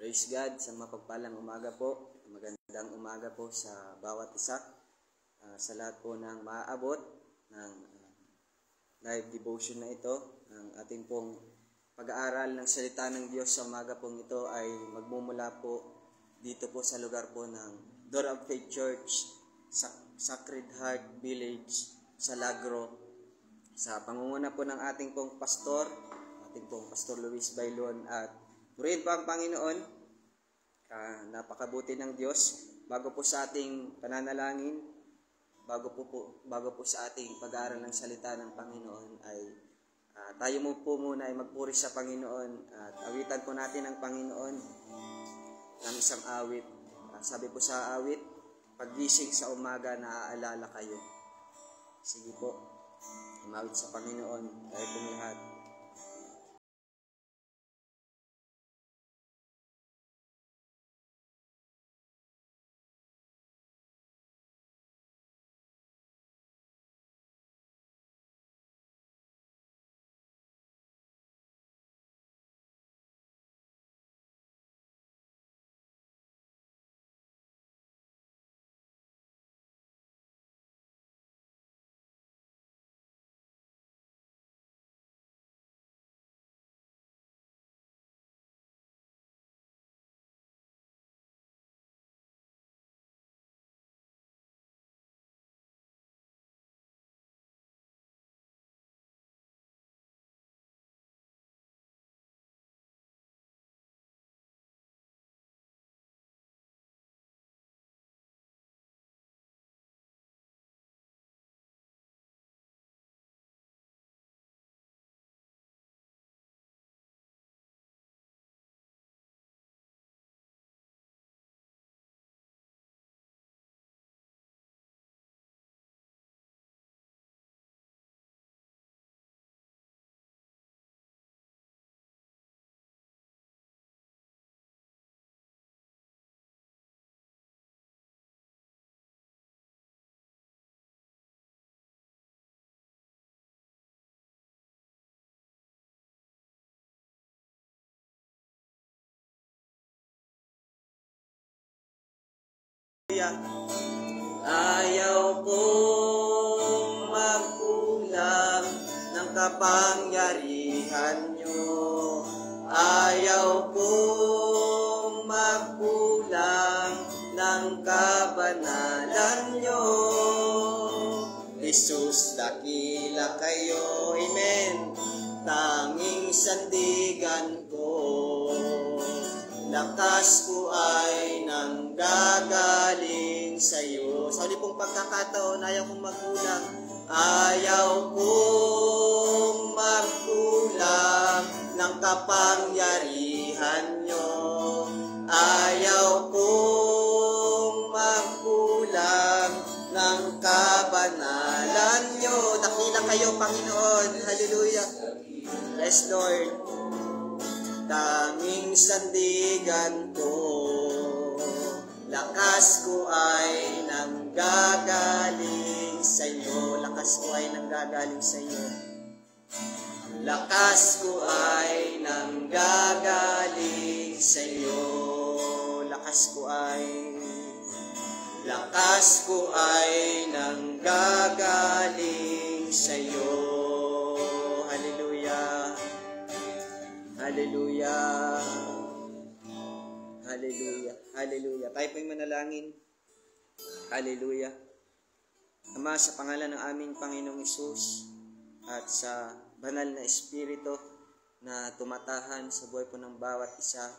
Praise God, sa mapagpalang umaga po. Magandang umaga po sa bawat isa. Sa lahat po ng maaabot ng live devotion na ito. Ang ating pong pag-aaral ng salita ng Diyos sa umaga pong ito ay magmumula po dito po sa lugar po ng Door of Faith Church, Sacred Heart Village, sa Lagro. Sa pangunguna po ng ating pong pastor Luis Bailon, at purihin po ang Panginoon. Napakabuti ng Diyos. Bago po sa ating pananalangin, bago po sa ating pag-aaral ng salita ng Panginoon, ay tayo po muna ay magpuri sa Panginoon at awitan po natin ang Panginoon ng isang awit. Sabi po sa awit, paggising sa umaga naaalala kayo. Sige po, umawit sa Panginoon tayo pong lahat. Ayaw kong magkulang ng kapangyarihan nyo. Ayaw kong magkulang ng kabanalan nyo. Jesus, dakila kayo, amen. Tanging sandigan ko, lakas ko ay nanggagaling sa'yo. Sa huli pong pagkakataon, ayaw kong magkulang. Ayaw kong magkulang ng kapangyarihan nyo. Ayaw kong magkulang ng kabanalan nyo. Dakila kayo, Panginoon. Hallelujah. Yes, Lord. Tanging sandigan ko, lakas ko ay nanggagaling sa iyo. Lakas ko ay nanggagaling sa iyo. Lakas ko ay nanggagaling sa iyo. Lakas ko ay nanggagaling sa iyo. Hallelujah. Hallelujah. Hallelujah. Hallelujah. Tayo po'y manalangin. Hallelujah. Ama, sa pangalan ng aming Panginoong Hesus at sa banal na Espiritu na tumatahan sa buhay po ng bawat isa,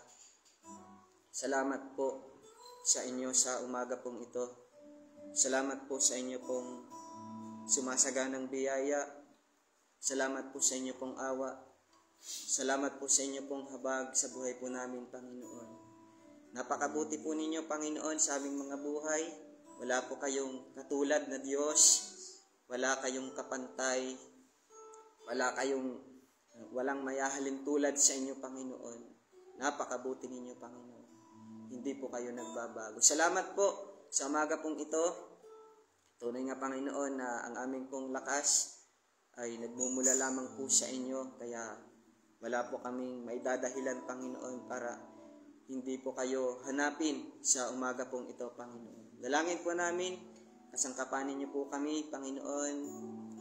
salamat po sa inyo sa umaga pong ito. Salamat po sa inyo pong sumasaganang biyaya. Salamat po sa inyo pong awa. Salamat po sa inyo pong habag sa buhay po namin, Panginoon. Napakabuti po ninyo, Panginoon, sa aming mga buhay. Wala po kayong katulad na Diyos. Wala kayong kapantay. Walang mayahalin tulad sa inyo, Panginoon. Napakabuti ninyo, Panginoon. Hindi po kayo nagbabago. Salamat po sa umaga pong ito. Tunay nga, Panginoon, na ang aming pong lakas ay nagmumula lamang po sa inyo. Kaya wala po kaming maidadahilan, Panginoon, para hindi po kayo hanapin sa umaga pong ito, Panginoon. Dalangin po namin, kasangkapanin niyo po kami, Panginoon.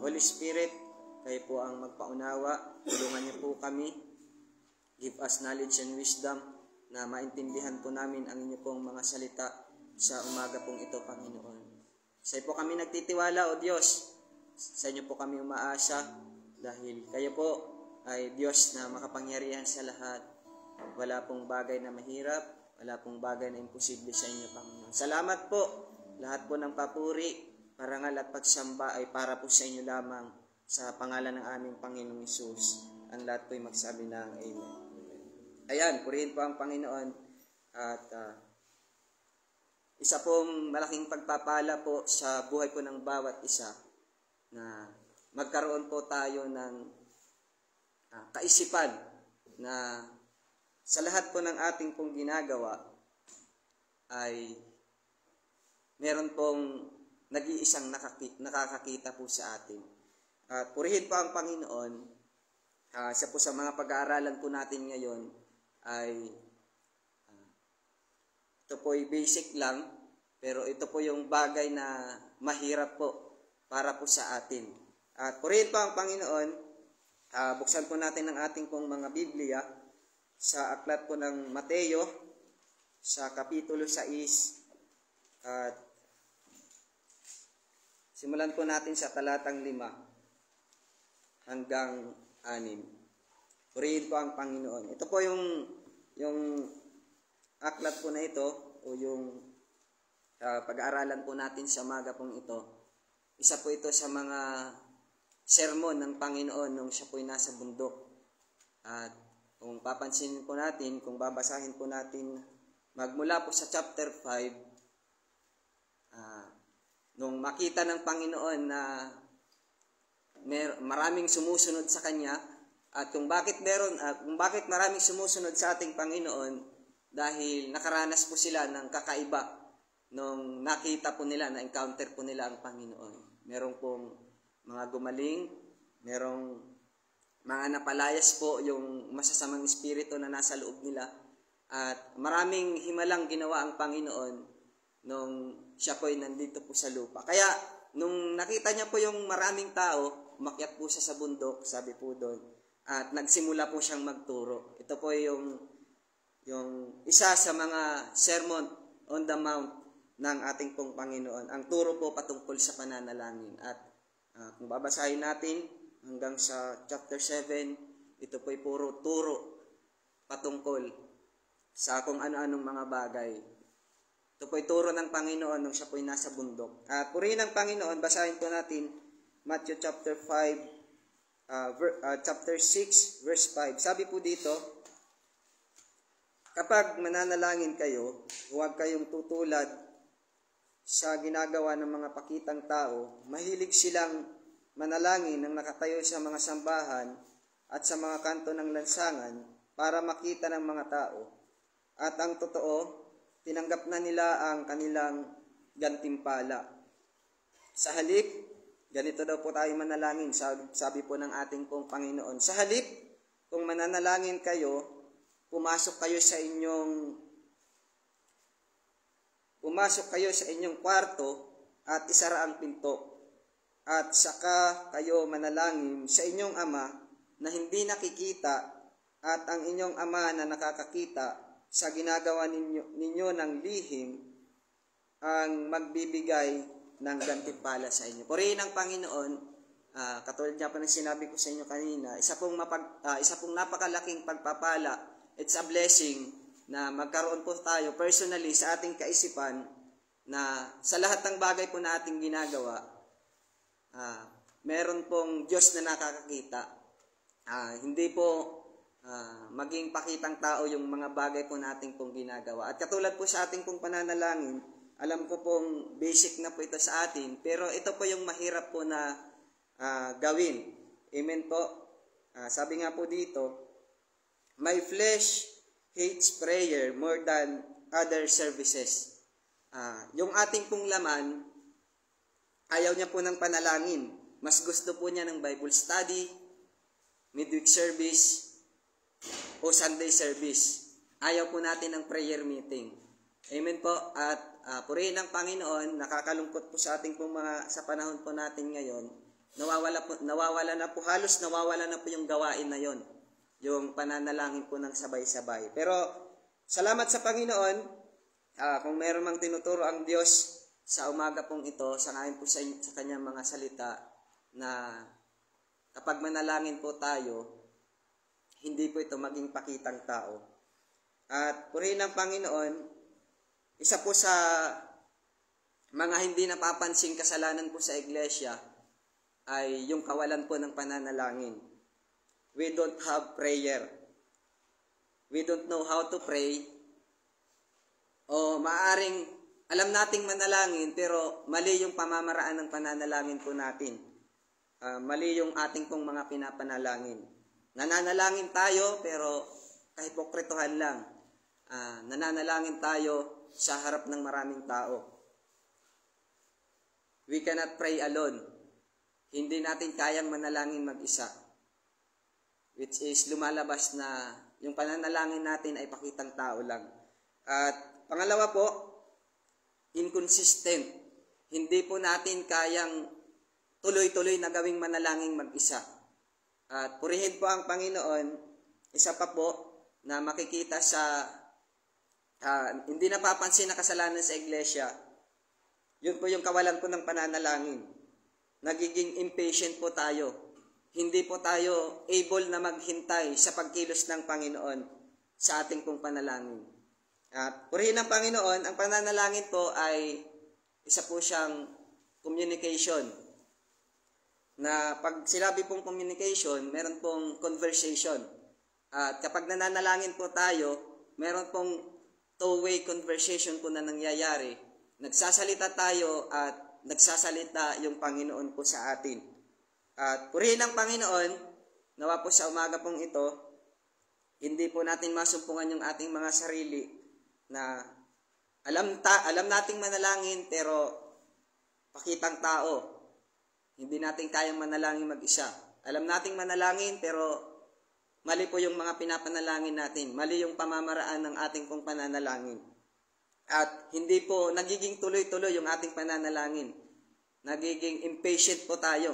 Holy Spirit, kayo po ang magpaunawa, tulungan niyo po kami. Give us knowledge and wisdom na maintindihan po namin ang inyo pong mga salita sa umaga pong ito, Panginoon. Sa iyo po kami nagtitiwala, O Diyos. Sa inyo po kami umaasa dahil kayo po ay Diyos na makapangyarihan sa lahat. Wala pong bagay na mahirap, wala pong bagay na imposible sa inyo, Panginoon. Salamat po. Lahat po ng papuri, parangal at pagsamba ay para po sa inyo lamang sa pangalan ng aming Panginoong Hesus. Ang lahat po ay magsabi ng Amen. Ayan, purihin po ang Panginoon. At isa pong malaking pagpapala po sa buhay po ng bawat isa na magkaroon po tayo ng kaisipan na sa lahat po ng ating pong ginagawa ay meron pong nag-iisang nakakakita po sa atin. At purihin po ang Panginoon. Isa po sa mga pag-aaralan po natin ngayon ay ito po ay basic lang, pero ito po yung bagay na mahirap po para po sa atin. At purihin po ang Panginoon. Buksan po natin ang ating pong mga Biblia sa aklat po ng Mateo sa Kapitulo 6 at simulan po natin sa talatang 5 hanggang 6. Purihin po ang Panginoon. Ito po yung aklat po na ito o yung pag-aaralan po natin sa umaga pong ito. Isa po ito sa mga sermon ng Panginoon nung siya po'y nasa bundok. At kung papansinin po natin, kung babasahin po natin, magmula po sa chapter 5, nung makita ng Panginoon na maraming sumusunod sa Kanya, at kung bakit maraming sumusunod sa ating Panginoon, dahil nakaranas po sila ng kakaiba nung nakita po nila, na-encounter po nila ang Panginoon. Merong pong mga gumaling, merong mga napalayas po yung masasamang espiritu na nasa loob nila, at maraming himalang ginawa ang Panginoon nung siya po ay nandito po sa lupa. Kaya nung nakita niya po yung maraming tao, umakyat po siya sa bundok, sabi po doon, at nagsimula po siyang magturo. Ito po yung isa sa mga sermon on the mount ng ating pong Panginoon. Ang turo po patungkol sa pananalangin. At kung babasahin natin hanggang sa chapter 7, ito po ay puro turo patungkol sa kung ano-anong mga bagay. Ito po ay turo ng Panginoon nung siya po ay nasa bundok. At purihin ng Panginoon, basahin po natin Matthew chapter 6, verse 5. Sabi po dito, kapag mananalangin kayo, huwag kayong tutulad sa ginagawa ng mga pakitang tao. Mahilig silang manalangin ng nakatayo sa mga sambahan at sa mga kanto ng lansangan para makita ng mga tao. At ang totoo, tinanggap na nila ang kanilang gantimpala. Sa halip, ganito daw po tayo manalangin, sabi po ng ating pong Panginoon. Sa halip, kung mananalangin kayo, pumasok kayo sa inyong kwarto at isara ang pinto. At saka kayo manalangin sa inyong Ama na hindi nakikita, at ang inyong Ama na nakakakita sa ginagawa ninyo ng lihim ang magbibigay ng gantimpala sa inyo. Purihin ang Panginoon. Katulad niya pa ng sinabi ko sa inyo kanina, isa pong napakalaking pagpapala. It's a blessing na magkaroon po tayo personally sa ating kaisipan na sa lahat ng bagay po na ating ginagawa, meron pong Diyos na nakakakita. Hindi po maging pakitang tao yung mga bagay po nating pong ginagawa. At katulad po sa ating pong pananalangin, alam ko pong basic na po ito sa atin, pero ito po yung mahirap po na gawin. Amen po. Sabi nga po dito, my flesh hates prayer more than other services. Yung ating pong laman, ayaw niya po ng panalangin. Mas gusto po niya ng Bible study, midweek service, o Sunday service. ayaw po natin ng prayer meeting. Amen po. At purihin ng Panginoon, nakakalungkot po sa ating pong sa panahon po natin ngayon, nawawala na po, halos nawawala na po yung gawain na yon, yung pananalangin po ng sabay-sabay. Pero salamat sa Panginoon, kung meron mang tinuturo ang Diyos sa umaga pong ito, sangayon po sa kanyang mga salita, na kapag manalangin po tayo, hindi po ito maging pakitang tao. At purihin ng Panginoon, isa po sa mga hindi napapansing kasalanan po sa iglesia ay yung kawalan po ng pananalangin. We don't have prayer. We don't know how to pray. O maaring alam nating manalangin pero mali yung pamamaraan ng pananalangin po natin. Mali yung ating pong mga pinapanalangin. Nananalangin tayo pero kahipokritohan lang. Nananalangin tayo sa harap ng maraming tao. We cannot pray alone. Hindi natin kayang manalangin mag-isa. Which is lumalabas na yung pananalangin natin ay pakitang tao lang. At pangalawa po, inconsistent. Hindi po natin kayang tuloy-tuloy na gawing manalangin mag-isa. At purihin po ang Panginoon, isa pa po na makikita sa hindi napapansin na kasalanan sa iglesia, yun po yung kawalan po ng pananalangin. Nagiging impatient po tayo. Hindi po tayo able na maghintay sa pagkilos ng Panginoon sa ating pong panalangin. At purihin ng Panginoon, ang pananalangin po ay isa po siyang communication. Na pag sinabi pong communication, meron pong conversation. At kapag nananalangin po tayo, meron pong two-way conversation po na nangyayari. Nagsasalita tayo at nagsasalita yung Panginoon po sa atin. At purihin ng Panginoon, nawa po sa umaga pong ito, hindi po natin masumpungan yung ating mga sarili na alam nating manalangin pero pakitang tao. Hindi natin kayang manalangin mag-isa. Alam nating manalangin pero mali po yung mga pinapanalangin natin. Mali yung pamamaraan ng ating pong pananalangin. At hindi po nagiging tuloy-tuloy yung ating pananalangin. Nagiging impatient po tayo.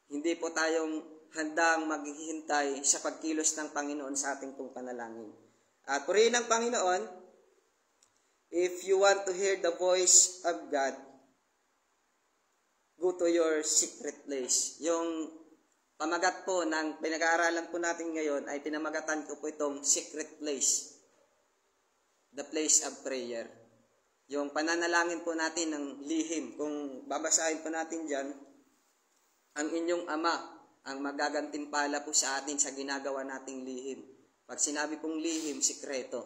Hindi po tayong handang maghihintay sa pagkilos ng Panginoon sa ating pong panalangin. At purihin ng Panginoon, if you want to hear the voice of God, go to your secret place. Yung pamagat po ng pinag-aaralan po natin ngayon ay pinamagatan ko po itong secret place. The place of prayer. Yung pananalangin po natin ng lihim. Kung babasahin po natin dyan, ang inyong Ama ang magagantimpala po sa atin sa ginagawa nating lihim. Pag sinabi pong lihim, sikreto.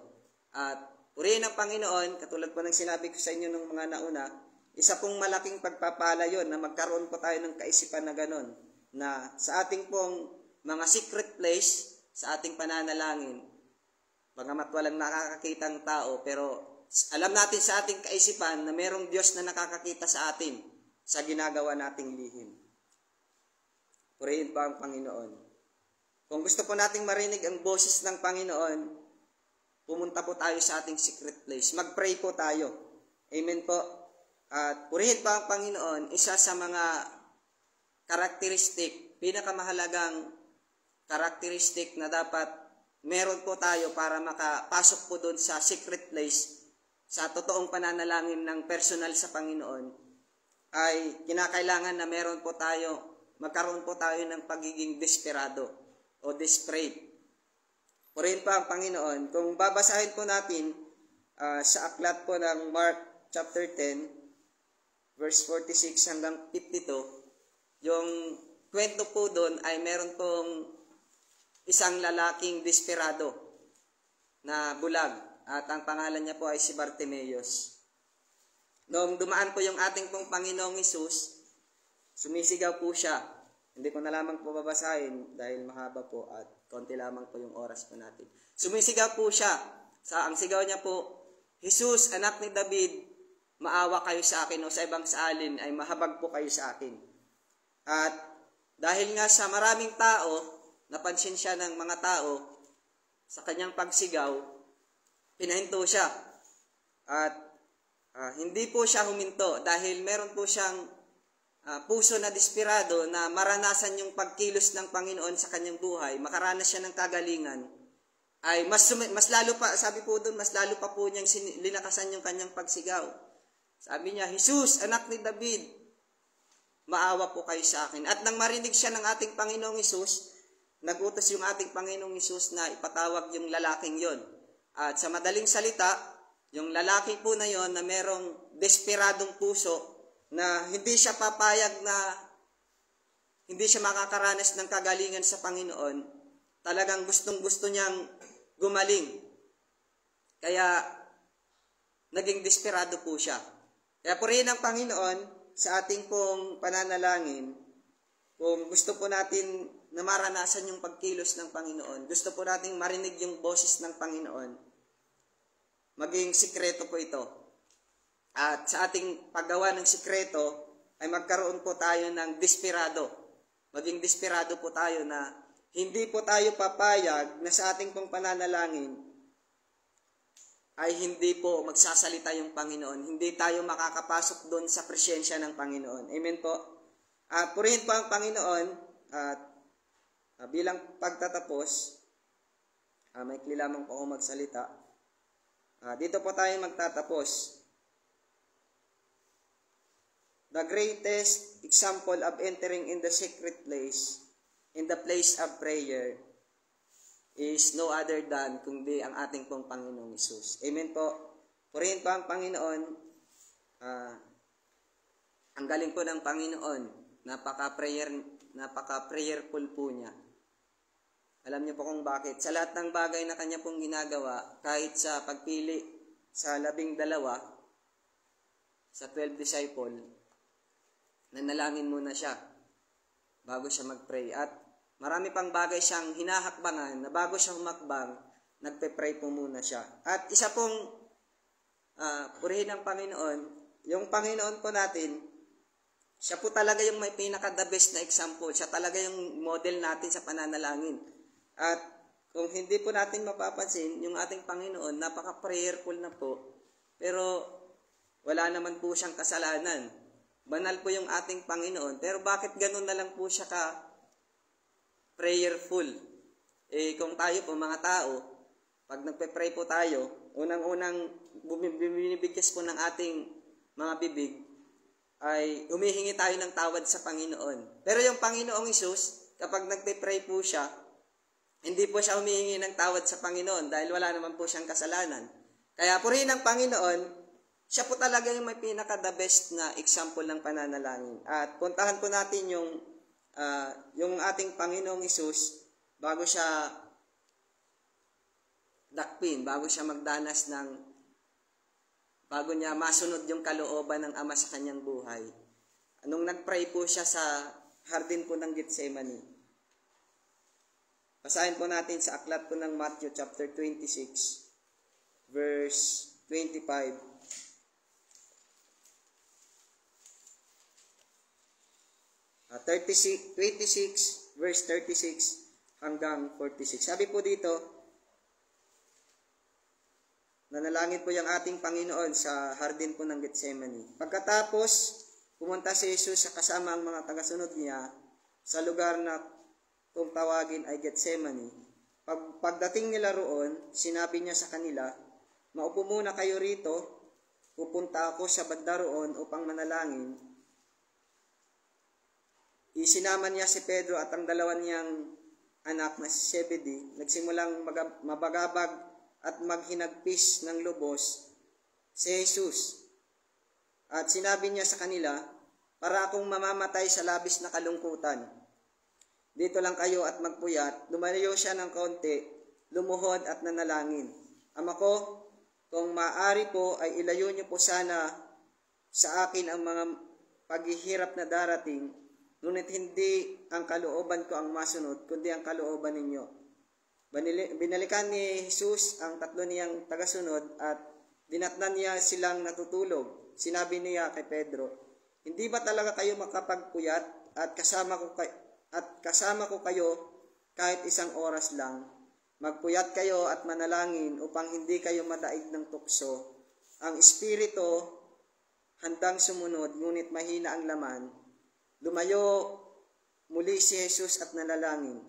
At purihin ng Panginoon, katulad po ng sinabi ko sa inyo ng mga nauna, isa pong malaking pagpapala yon na magkaroon po tayo ng kaisipan na ganon, na sa ating pong mga secret place, sa ating pananalangin, bagamat walang nakakakitang tao, pero alam natin sa ating kaisipan na merong Diyos na nakakakita sa atin sa ginagawa nating lihim. Purihin po ang Panginoon. Kung gusto po nating marinig ang boses ng Panginoon, pumunta po tayo sa ating secret place. Mag-pray po tayo. Amen po. At purihin po ang Panginoon, isa sa mga karakteristik, pinakamahalagang karakteristik na dapat meron po tayo para makapasok po doon sa secret place, sa totoong pananalangin ng personal sa Panginoon, ay kinakailangan na magkaroon po tayo ng pagiging desperado o desperate. Purihin pa ang Panginoon. Kung babasahin po natin sa aklat po ng Mark chapter 10, verse 46 hanggang 52, yung kwento po doon ay meron pong isang lalaking desperado na bulag at ang pangalan niya po ay si Bartimeus. Noong dumaan po yung ating pong Panginoong Hesus, sumisigaw po siya. Hindi ko na lamang po babasahin dahil mahaba po at konti lamang po yung oras po natin. Sumisigaw po siya. Ang sigaw niya po, Jesus, anak ni David, maawa kayo sa akin o sa ibang saalin ay mahabag po kayo sa akin. At dahil nga sa maraming tao, napansin siya ng mga tao sa kanyang pagsigaw, pinahinto siya. At hindi po siya huminto dahil meron po siyang puso na desperado na maranasan yung pagkilos ng Panginoon sa kanyang buhay, makaranas siya ng kagalingan, ay mas lalo pa, sabi po doon, mas lalo pa po niyang linakasan yung kanyang pagsigaw. Sabi niya, Jesus, anak ni David, maawa po kayo sa akin. At nang marinig siya ng ating Panginoong Hesus, nagutos yung ating Panginoong Hesus na ipatawag yung lalaking yon. At sa madaling salita, yung lalaki po na yon na merong desperadong puso, na hindi siya papayag na hindi siya makakaranas ng kagalingan sa Panginoon, talagang gustong-gusto niyang gumaling. Kaya naging desperado po siya. Kaya purihin ang Panginoon sa ating pong pananalangin. Kung gusto po natin na maranasan yung pagkilos ng Panginoon, gusto po nating marinig yung boses ng Panginoon, maging sikreto po ito. At sa ating paggawa ng sikreto, ay magkaroon po tayo ng desperado. Maging desperado po tayo na hindi po tayo papayag na sa ating pong pananalangin ay hindi po magsasalita yung Panginoon. Hindi tayo makakapasok doon sa presensya ng Panginoon. Amen po. Purihin po ang Panginoon at bilang pagtatapos, maikli lamang po ako magsalita. Dito po tayo magtatapos. The greatest example of entering in the secret place, in the place of prayer, is no other than kundi ang ating pong Panginoong Hesus. Amen po. Purihin po ang Panginoon. Ang galing po ng Panginoon. Napaka-prayerful po niya. Alam niyo po kung bakit. Sa lahat ng bagay na kanya pong ginagawa, kahit sa pagpili sa 12, sa 12 disciple, nanalangin muna siya bago siya mag-pray. At marami pang bagay siyang hinahakbangan na bago siya humakbang, nagpe-pray po muna siya. At isa pong purihin ng Panginoon, yung Panginoon po natin, siya po talaga yung may pinaka-the best na example. Siya talaga yung model natin sa pananalangin. At kung hindi po natin mapapansin, yung ating Panginoon, napaka-prayerful na po. Pero wala naman po siyang kasalanan. Banal po yung ating Panginoon. Pero bakit ganun na lang po siya prayerful? Kung tayo po mga tao, pag nagpe-pray po tayo, unang-unang binibigkas po ng ating mga bibig, ay humihingi tayo ng tawad sa Panginoon. Pero yung Panginoong Hesus, kapag nagpe-pray po siya, hindi po siya humihingi ng tawad sa Panginoon dahil wala naman po siyang kasalanan. Kaya purihin ng Panginoon, siya po talaga yung may pinaka-the best na example ng pananalangin. At puntahan po natin yung ating Panginoong Hesus bago siya dakpin, bago siya magdanas bago niya masunod yung kalooban ng Ama sa kanyang buhay. Nung nagpray po siya sa hardin po ng Gethsemane. Basahin po natin sa aklat po ng Matthew chapter 26, verse 25. 26 verse 36 hanggang 46. Sabi po dito, nanalangin po yung ating Panginoon sa hardin po ng Gethsemane. Pagkatapos, pumunta si Jesus sa kasama ang mga tagasunod niya sa lugar na kung tawagin ay Gethsemane. Pagdating nila roon, sinabi niya sa kanila, "Maupo muna kayo rito, pupunta ako sa banda roon upang manalangin." Isinama niya si Pedro at ang dalawa niyang anak na si Zebedee, nagsimulang mabagabag at maghinagpis ng lubos si Jesus. At sinabi niya sa kanila, "Para akong mamamatay sa labis na kalungkutan. Dito lang kayo at magpuyat." Lumayo siya ng kaunti, lumuhod at nanalangin, "Ama ko, kung maaari po ay ilayo niyo po sana sa akin ang mga paghihirap na darating. Ngunit hindi ang kalooban ko ang masunod, kundi ang kalooban ninyo." Binalikan ni Jesus ang tatlo niyang tagasunod at dinatnan niya silang natutulog. Sinabi niya kay Pedro, "Hindi ba talaga kayo makapagpuyat at kasama ko kayo kahit isang oras lang? magpuyat kayo at manalangin upang hindi kayo madaig ng tukso. Ang espiritu handang sumunod, ngunit mahina ang laman. Lumayo muli si Jesus at nanalangin.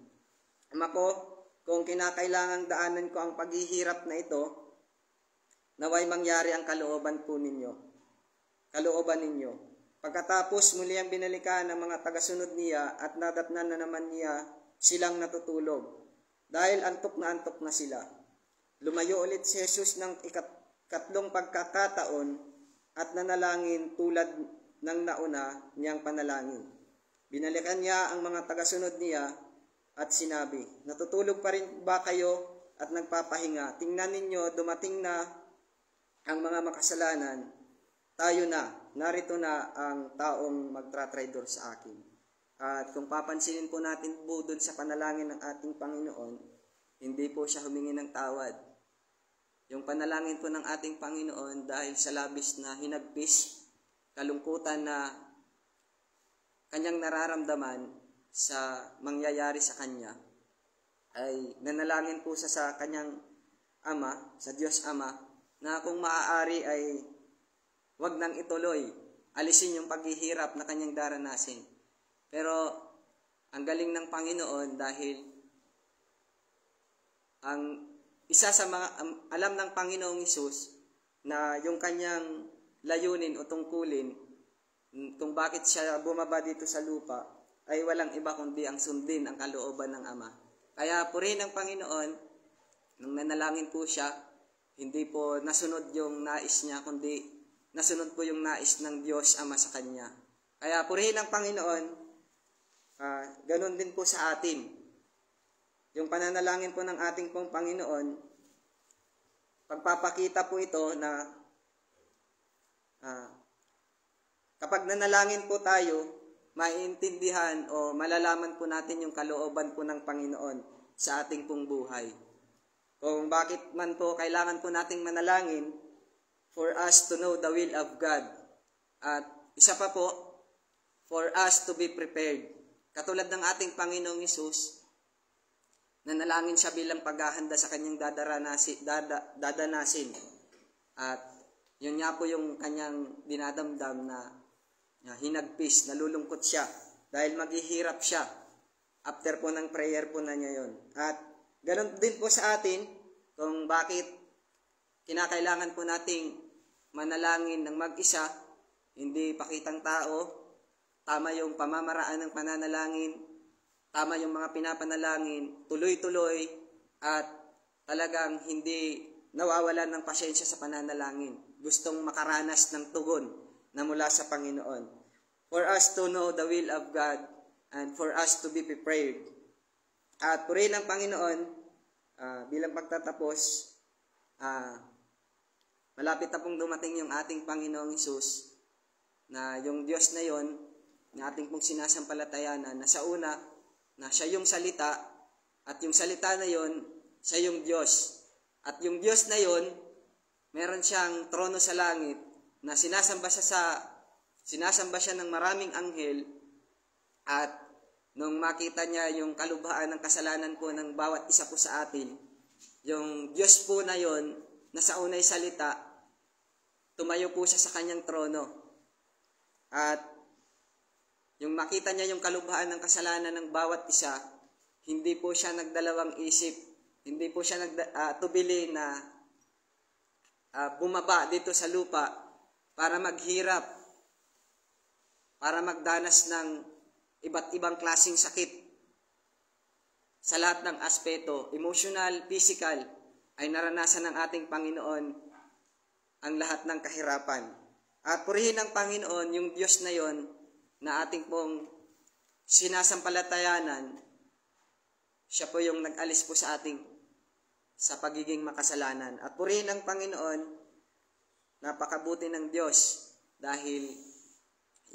Ama ko, kung kinakailangang daanan ko ang paghihirap na ito, naway mangyari ang kalooban ninyo. Pagkatapos muli ang binalikan ng mga tagasunod niya at nadatnan na naman niya silang natutulog. Dahil antok na sila. Lumayo ulit si Jesus ng ikatlong pagkakataon at nanalangin tulad ng nauna niyang panalangin. Binalikan niya ang mga tagasunod niya at sinabi, natutulog pa rin ba kayo at nagpapahinga? Tingnan ninyo, dumating na ang mga makasalanan. Tayo na, narito na ang taong magtratraidor sa akin. At kung papansinin po natin po doon sa panalangin ng ating Panginoon, hindi po siya humingi ng tawad. Yung panalangin po ng ating Panginoon dahil sa labis na hinagpis, kalungkutan na kanyang nararamdaman sa mangyayari sa kanya, ay nanalangin po siya sa kanyang Ama, sa Diyos Ama, na kung maaari ay wag nang ituloy, alisin yung paghihirap na kanyang daranasin. Pero ang galing ng Panginoon dahil ang isa sa mga alam ng Panginoong Hesus na yung kanyang layunin o tungkulin kung bakit siya bumaba dito sa lupa ay walang iba kundi ang sundin ang kalooban ng Ama. Kaya purihin ng Panginoon, nung nanalangin po siya, hindi po nasunod yung nais niya kundi nasunod po yung nais ng Diyos Ama sa kanya. Kaya purihin ng Panginoon, ganun din po sa atin. Yung pananalangin po ng ating pong Panginoon, pagpapakita po ito na kapag nanalangin po tayo, maiintindihan o malalaman po natin yung kalooban po ng Panginoon sa ating pong buhay. Kung bakit man po kailangan po nating manalangin, for us to know the will of God. At isa pa po, for us to be prepared. Katulad ng ating Panginoong Hesus, nanalangin siya bilang paghahanda sa kanyang dadanasin. At yun nga po yung kanyang dinadamdam na hinagpis, nalulungkot siya dahil maghihirap siya after po ng prayer po na niya yun. At ganun din po sa atin kung bakit kinakailangan po nating manalangin ng mag-isa, hindi pakitang tao, tama yung pamamaraan ng pananalangin, tama yung mga pinapanalangin, tuloy-tuloy, at talagang hindi nawawalan ng pasyensya sa pananalangin. Gustong makaranas ng tugon na mula sa Panginoon. For us to know the will of God and for us to be prepared. At purihin ng Panginoon, bilang pagtatapos, malapit na pong dumating yung ating Panginoong Hesus, na yung Diyos na yon, na ating pong sinasampalatayanan, na sa una, na siya yung salita, at yung salita na yon, siya yung Diyos. At yung Diyos na yon, meron siyang trono sa langit, na sinasamba siya ng maraming anghel, at nung makita niya yung kalubhaan ng kasalanan po ng bawat isa po sa atin, yung Diyos po na yon, na sa unay salita, tumayo po siya sa kanyang trono. At yung makita niya yung kalubhaan ng kasalanan ng bawat isa, hindi po siya nagdalawang isip, hindi po siya tubili na bumaba dito sa lupa para maghirap, para magdanas ng iba't ibang klaseng sakit sa lahat ng aspeto, emotional, physical, ay naranasan ng ating Panginoon ang lahat ng kahirapan. At purihin ng Panginoon yung Diyos na yon na ating pong sinasampalatayanan, siya po yung nag-alis po sa ating sa pagiging makasalanan. At purihin ng Panginoon, napakabuti ng Diyos dahil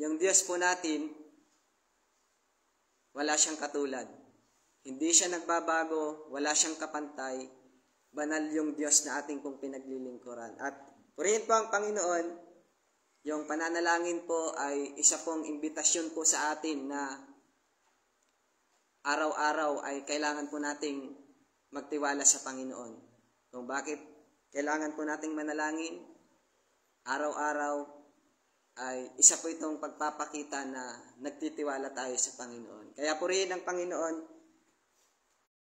yung Diyos po natin, wala siyang katulad. Hindi siya nagbabago, wala siyang kapantay, banal yung Diyos na ating pong pinaglilingkuran. At purihin po ang Panginoon, yung pananalangin po ay isa pong imbitasyon po sa atin na araw-araw ay kailangan po nating magtiwala sa Panginoon. Kung bakit kailangan po nating manalangin araw-araw ay isa po itong pagpapakita na nagtitiwala tayo sa Panginoon. Kaya purihin ang Panginoon.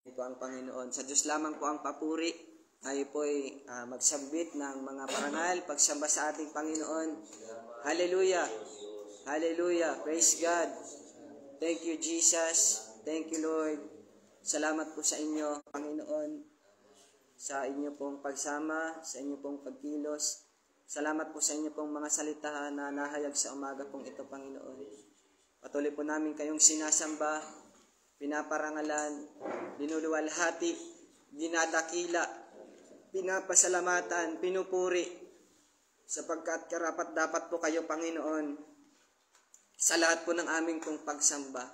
Ito ang Panginoon. Sa Diyos lamang po ang papuri. Tayo po ay magsambit ng mga parangal, pagsamba sa ating Panginoon. Hallelujah! Hallelujah! Praise God! Thank you, Jesus. Thank you, Lord. Salamat po sa inyo, Panginoon, sa inyo pong pagsama, sa inyo pong pagkilos. Salamat po sa inyo pong mga salita na nahayag sa umaga pong ito, Panginoon. Patuloy po namin kayong sinasamba, pinaparangalan, linuluwalhati, dinadakila, pinapasalamatan, pinupuri, sapagkat karapat dapat po kayo, Panginoon, sa lahat po ng aming pong pagsamba.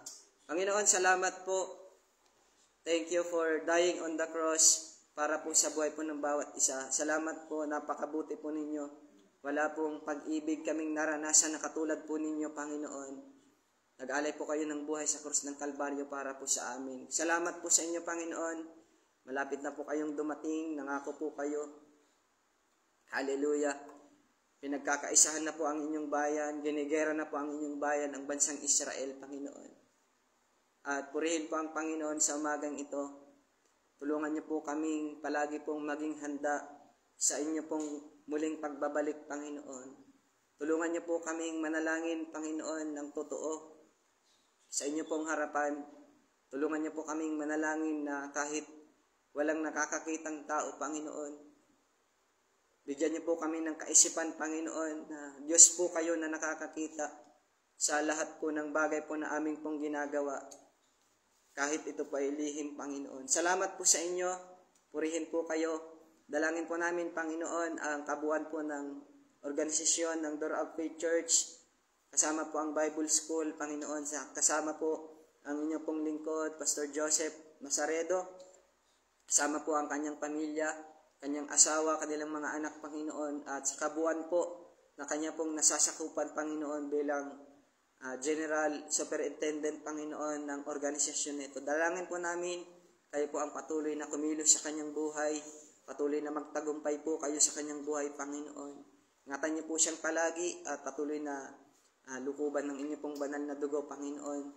Panginoon, salamat po. Thank you for dying on the cross para po sa buhay po ng bawat isa. Salamat po, napakabuti po ninyo. Wala pong pag-ibig kaming naranasan na katulad po ninyo, Panginoon. Nag-alay po kayo ng buhay sa krus ng Kalbaryo para po sa amin. Salamat po sa inyo, Panginoon. Malapit na po kayong dumating, nangako po kayo. Hallelujah. Pinagkakaisahan na po ang inyong bayan, ginigera na po ang inyong bayan, ang bansang Israel, Panginoon. At purihin po ang Panginoon sa umagang ito. Tulungan niyo po kaming palagi pong maging handa sa inyo pong muling pagbabalik, Panginoon. Tulungan niyo po kaming manalangin, Panginoon, ng totoo sa inyo pong harapan. Tulungan niyo po kaming manalangin na kahit walang nakakakitang tao, Panginoon. Bigyan niyo po kami ng kaisipan, Panginoon, na Diyos po kayo na nakakakita sa lahat po ng bagay po na aming pong ginagawa. Kahit ito pa ilihim, Panginoon. Salamat po sa inyo. Purihin po kayo. Dalangin po namin, Panginoon, ang kabuuan po ng organisasyon ng Door of Faith Church. Kasama po ang Bible School, Panginoon. Kasama po ang inyong pong lingkod, Pastor Joseph Masaredo. Kasama po ang kanyang pamilya, kanyang asawa, kanilang mga anak, Panginoon. At sa kabuuan po na kanya pong nasasakupan, Panginoon, bilang General Superintendent, Panginoon, ng organisasyon nito. Dalangin po namin, kayo po ang patuloy na kumilos sa kanyang buhay. Patuloy na magtagumpay po kayo sa kanyang buhay, Panginoon. Ingatan niyo po siyang palagi at patuloy na lukuban ng inyo pong banal na dugo, Panginoon.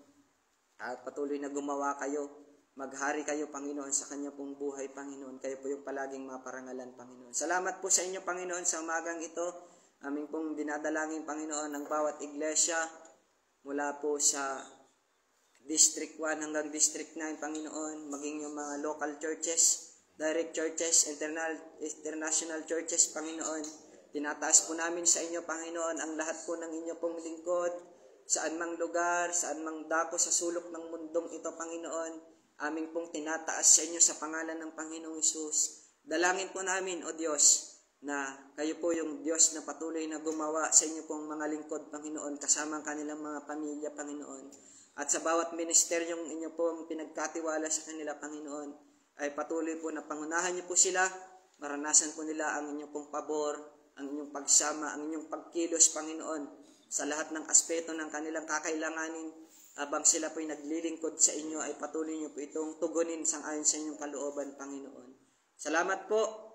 At patuloy na gumawa kayo. Maghari kayo, Panginoon, sa kanyang pong buhay, Panginoon. Kayo po yung palaging maparangalan, Panginoon. Salamat po sa inyo, Panginoon, sa umagang ito. Aming pong dinadalangin, Panginoon, ng bawat iglesia mula po sa District 1 hanggang District 9, Panginoon, maging yung mga local churches, direct churches, international churches, Panginoon. Tinataas po namin sa inyo, Panginoon, ang lahat po ng inyo pong lingkod, saan mang lugar, saan mang dako sa sulok ng mundong ito, Panginoon. Aming pong tinataas sa inyo sa pangalan ng Panginoong Hesus. Dalangin po namin, O Diyos, na kayo po yung Diyos na patuloy na gumawa sa inyo pong mga lingkod, Panginoon, kasama ang kanilang mga pamilya, Panginoon. At sa bawat ministeryong inyo pong pinagkatiwala sa kanila, Panginoon, ay patuloy po na pangunahan niyo po sila, maranasan po nila ang inyong pong pabor, ang inyong pagsama, ang inyong pagkilos, Panginoon, sa lahat ng aspeto ng kanilang kakailanganin, habang sila po'y naglilingkod sa inyo, ay patuloy niyo po itong tugunin sangayon sa inyong kalooban, Panginoon. Salamat po.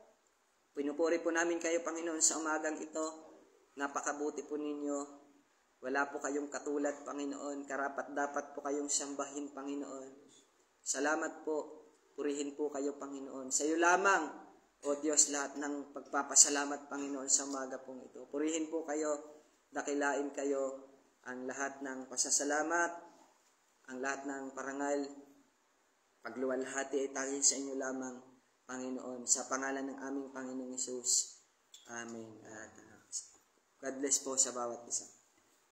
Pinupuri po namin kayo, Panginoon, sa umagang ito. Napakabuti po ninyo. Wala po kayong katulad, Panginoon. Karapat dapat po kayong sambahin, Panginoon. Salamat po. Purihin po kayo, Panginoon. Sa iyo lamang, O Diyos, lahat ng pagpapasalamat, Panginoon, sa umaga pong ito. Purihin po kayo, dakilain kayo, ang lahat ng pasasalamat, ang lahat ng parangal, pagluwalhati ay tanging sa inyo lamang, Panginoon, sa pangalan ng aming Panginoong Hesus. Amen. At God bless po sa bawat isa.